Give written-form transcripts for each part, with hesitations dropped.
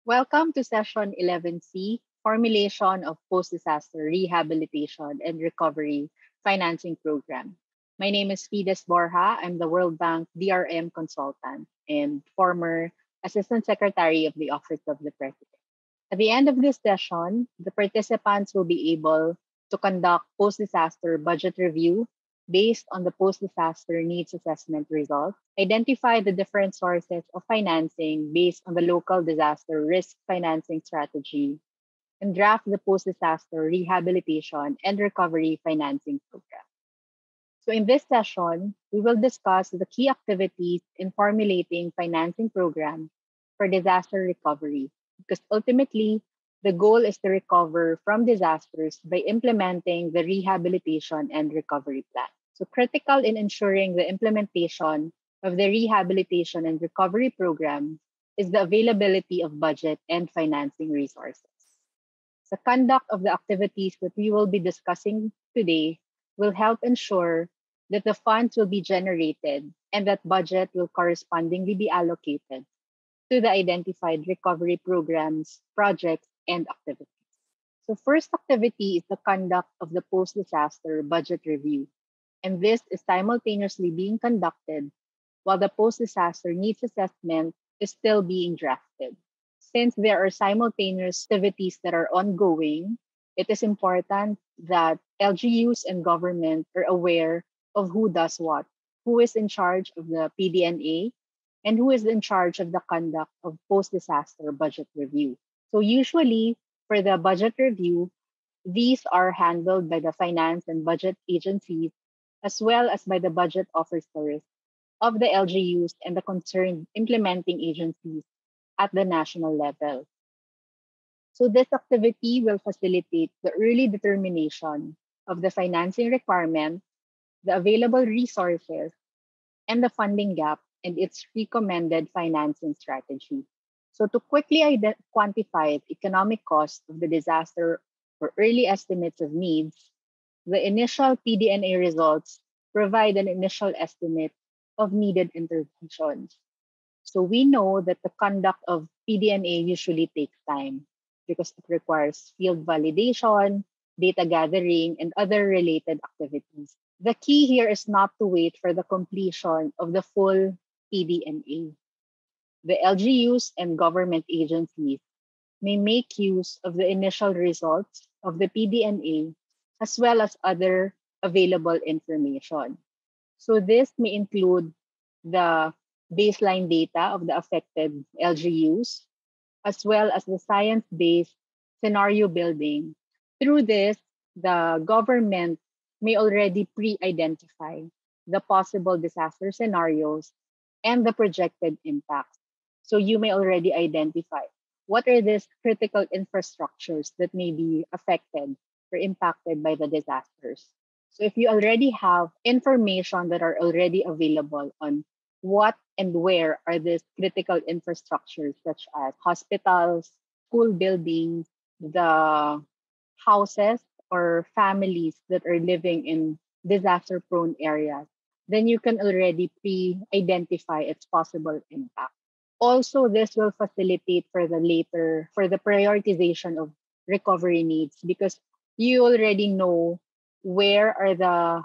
Welcome to session 11C, Formulation of Post-Disaster Rehabilitation and Recovery Financing Program. My name is Fides Borja. I'm the World Bank DRM consultant and former Assistant Secretary of the Office of the President. At the end of this session, the participants will be able to conduct post-disaster budget review based on the post-disaster needs assessment results, identify the different sources of financing based on the local disaster risk financing strategy, and draft the post-disaster rehabilitation and recovery financing program. So in this session, we will discuss the key activities in formulating financing programs for disaster recovery, because ultimately, the goal is to recover from disasters by implementing the rehabilitation and recovery plan. So critical in ensuring the implementation of the rehabilitation and recovery program is the availability of budget and financing resources. The conduct of the activities that we will be discussing today will help ensure that the funds will be generated and that budget will correspondingly be allocated to the identified recovery programs, projects, and activities. So first activity is the conduct of the post-disaster budget review. And this is simultaneously being conducted while the post-disaster needs assessment is still being drafted. Since there are simultaneous activities that are ongoing, it is important that LGUs and government are aware of who does what, who is in charge of the PDNA, and who is in charge of the conduct of post-disaster budget review. So usually for the budget review, these are handled by the finance and budget agencies as well as by the budget officers of the LGUs and the concerned implementing agencies at the national level. So this activity will facilitate the early determination of the financing requirement, the available resources, and the funding gap and its recommended financing strategy. So to quickly quantify the economic cost of the disaster or early estimates of needs, the initial PDNA results provide an initial estimate of needed interventions. So we know that the conduct of PDNA usually takes time because it requires field validation, data gathering, and other related activities. The key here is not to wait for the completion of the full PDNA. The LGUs and government agencies may make use of the initial results of the PDNA as well as other available information. So this may include the baseline data of the affected LGUs, as well as the science-based scenario building. Through this, the government may already pre-identify the possible disaster scenarios and the projected impacts. So you may already identify what are these critical infrastructures that may be affected or impacted by the disasters. So if you already have information that are already available on what and where are these critical infrastructures, such as hospitals, school buildings, the houses or families that are living in disaster prone areas, then you can already pre-identify its possible impact. Also, this will facilitate for the later, for the prioritization of recovery needs because you already know where are the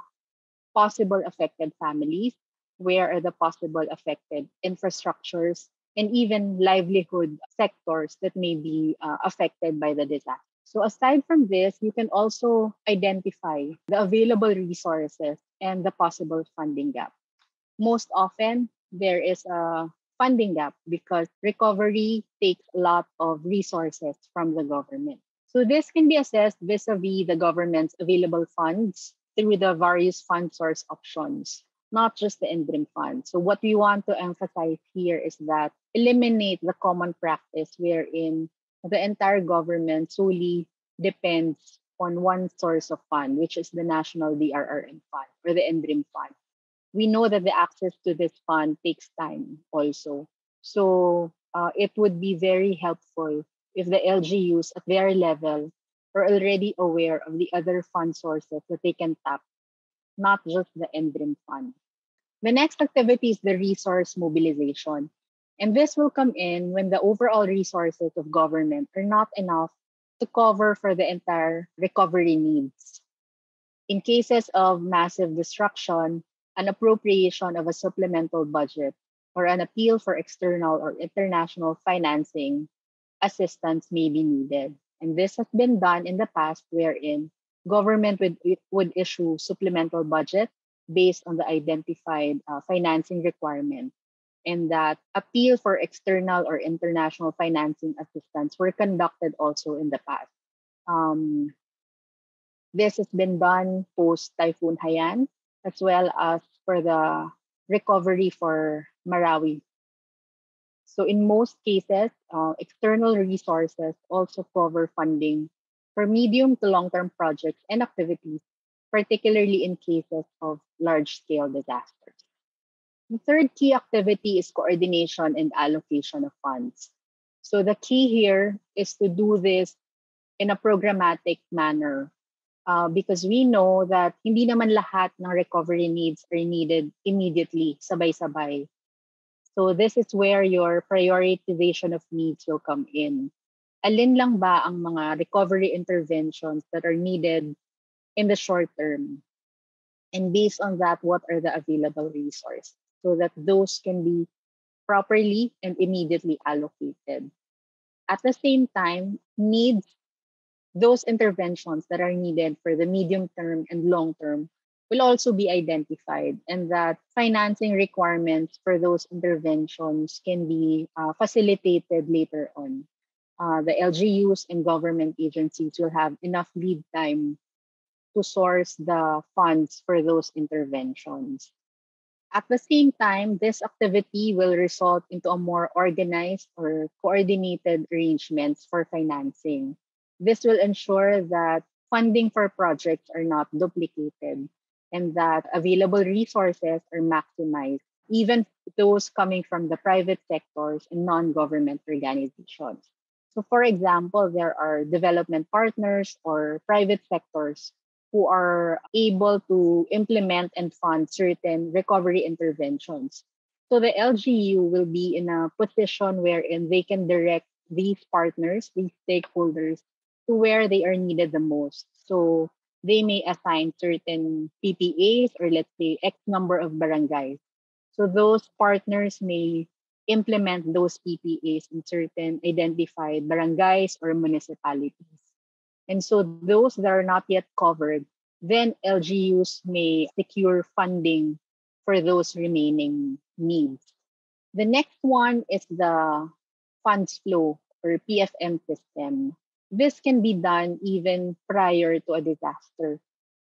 possible affected families, where are the possible affected infrastructures, and even livelihood sectors that may be affected by the disaster. So, aside from this, you can also identify the available resources and the possible funding gap. Most often, there is a funding gap because recovery takes a lot of resources from the government. So this can be assessed vis-a-vis the government's available funds through the various fund source options, not just the interim fund. So what we want to emphasize here is that eliminate the common practice wherein the entire government solely depends on one source of fund, which is the National DRRM Fund or the interim fund. We know that the access to this fund takes time also. So it would be very helpful if the LGUs at their level are already aware of the other fund sources that they can tap, not just the interim fund. The next activity is the resource mobilization. And this will come in when the overall resources of government are not enough to cover for the entire recovery needs. In cases of massive destruction, an appropriation of a supplemental budget or an appeal for external or international financing assistance may be needed. And this has been done in the past wherein government would issue supplemental budget based on the identified financing requirement, and that appeal for external or international financing assistance were conducted also in the past. Um, this has been done post Typhoon Haiyan, as well as for the recovery for Marawi. So in most cases, external resources also cover funding for medium to long-term projects and activities, particularly in cases of large-scale disasters. The third key activity is coordination and allocation of funds. So the key here is to do this in a programmatic manner, because we know that hindi naman lahat ng recovery needs are needed immediately, sabay-sabay. So this is where your prioritization of needs will come in. Alin lang ba ang mga recovery interventions that are needed in the short term? And based on that, what are the available resources so that those can be properly and immediately allocated. At the same time, needs those interventions that are needed for the medium term and long term will also be identified, and that financing requirements for those interventions can be facilitated later on. The LGUs and government agencies will have enough lead time to source the funds for those interventions. At the same time, this activity will result into a more organized or coordinated arrangements for financing. This will ensure that funding for projects are not duplicated and that available resources are maximized, even those coming from the private sectors and non-government organizations. So for example, there are development partners or private sectors who are able to implement and fund certain recovery interventions. So the LGU will be in a position wherein they can direct these partners, these stakeholders, to where they are needed the most. So they may assign certain PPAs, or let's say X number of barangays. So those partners may implement those PPAs in certain identified barangays or municipalities. And so those that are not yet covered, then LGUs may secure funding for those remaining needs. The next one is the funds flow or PFM system. This can be done even prior to a disaster,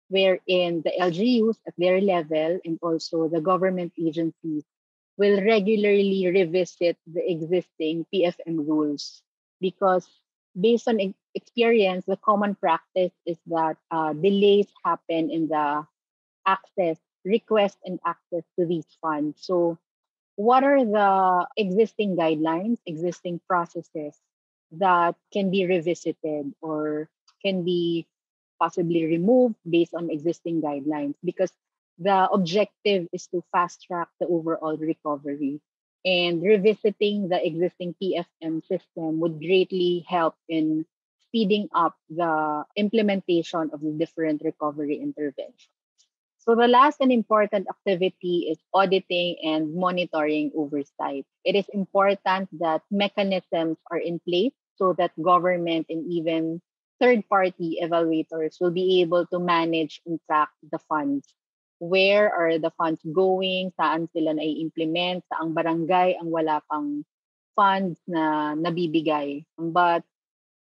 wherein the LGUs at their level and also the government agencies will regularly revisit the existing PFM rules, because based on experience, the common practice is that delays happen in the access, request and access to these funds. So what are the existing guidelines, existing processes that can be revisited or can be possibly removed based on existing guidelines? Because the objective is to fast track the overall recovery. And revisiting the existing PFM system would greatly help in speeding up the implementation of the different recovery interventions. So the last and important activity is auditing and monitoring oversight. It is important that mechanisms are in place so that government and even third-party evaluators will be able to manage and track the funds. Where are the funds going? Saan sila na-implement? Saang barangay ang wala pang funds na nabibigay? But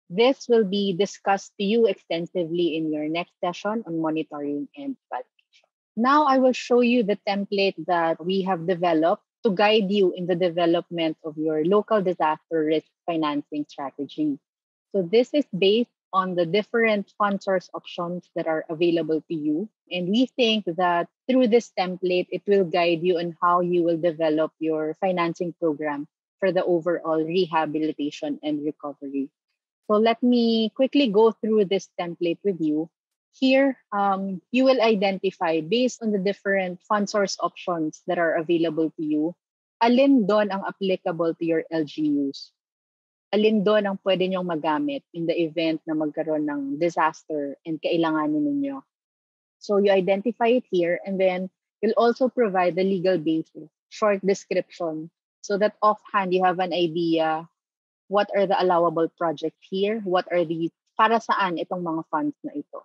this will be discussed to you extensively in your next session on monitoring and evaluation. Now I will show you the template that we have developed to guide you in the development of your local disaster risk financing strategy. So this is based on the different fund source options that are available to you. And we think that through this template, it will guide you on how you will develop your financing program for the overall rehabilitation and recovery. So let me quickly go through this template with you. Here, you will identify based on the different fund source options that are available to you, alin doon ang applicable to your LGUs? Alin doon ang pwede nyong magamit in the event na magkaroon ng disaster and kailanganin ninyo? So you identify it here, and then you'll also provide the legal basis, short description, so that offhand you have an idea what are the allowable projects here, what are the, para saan itong mga funds na ito.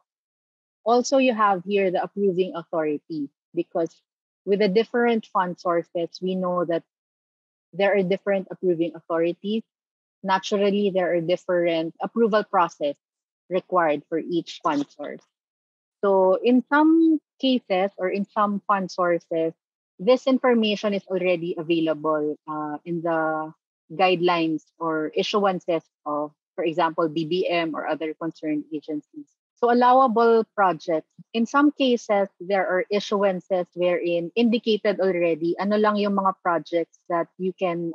Also, you have here the approving authority, because with the different fund sources, we know that there are different approving authorities. Naturally, there are different approval process required for each fund source. So in some cases or in some fund sources, this information is already available in the guidelines or issuances of, for example, BBM or other concerned agencies. So allowable projects, in some cases, there are issuances wherein indicated already ano lang yung mga projects that you can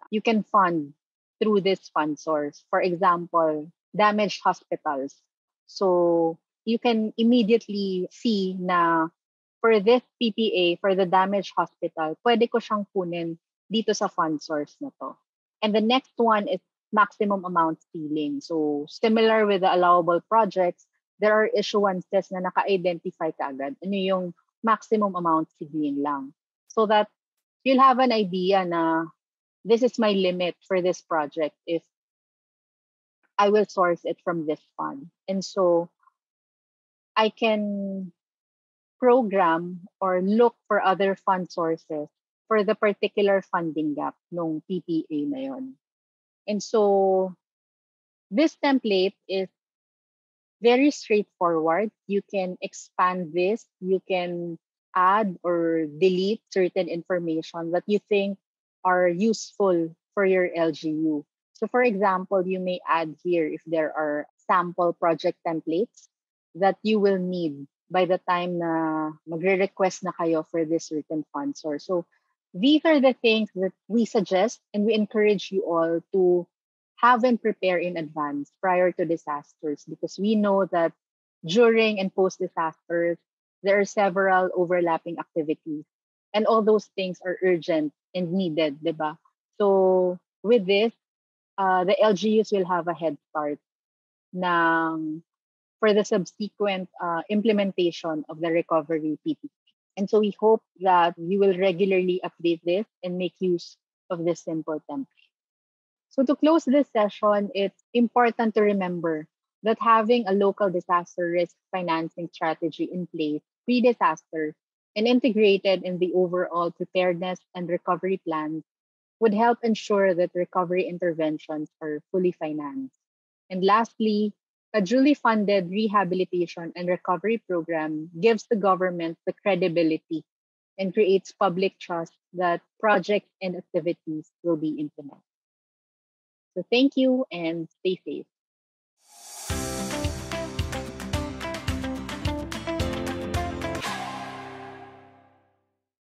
fund through this fund source. For example, damaged hospitals. So you can immediately see na for this PPA, for the damaged hospital, pwede ko siyang kunin dito sa fund source na to. And the next one is maximum amount ceiling. So similar with the allowable projects, there are issuances na naka-identify kaagad. Ano yung maximum amount ceiling lang. So that you'll have an idea na this is my limit for this project if I will source it from this fund. And so I can program or look for other fund sources for the particular funding gap nung PPA na yon. And so this template is very straightforward. You can expand this, you can add or delete certain information that you think are useful for your LGU. So for example, you may add here if there are sample project templates that you will need by the time na magre-request na kayo for this certain fund source. So these are the things that we suggest and we encourage you all to have and prepare in advance prior to disasters, because we know that during and post disasters, there are several overlapping activities and all those things are urgent and needed, diba? So with this, the LGUs will have a head start ng, for the subsequent implementation of the recovery PPP. And so we hope that you will regularly update this and make use of this simple template. So to close this session, it's important to remember that having a local disaster risk financing strategy in place pre-disaster and integrated in the overall preparedness and recovery plans would help ensure that recovery interventions are fully financed. And lastly, a duly funded rehabilitation and recovery program gives the government the credibility and creates public trust that projects and activities will be implemented. So thank you and stay safe.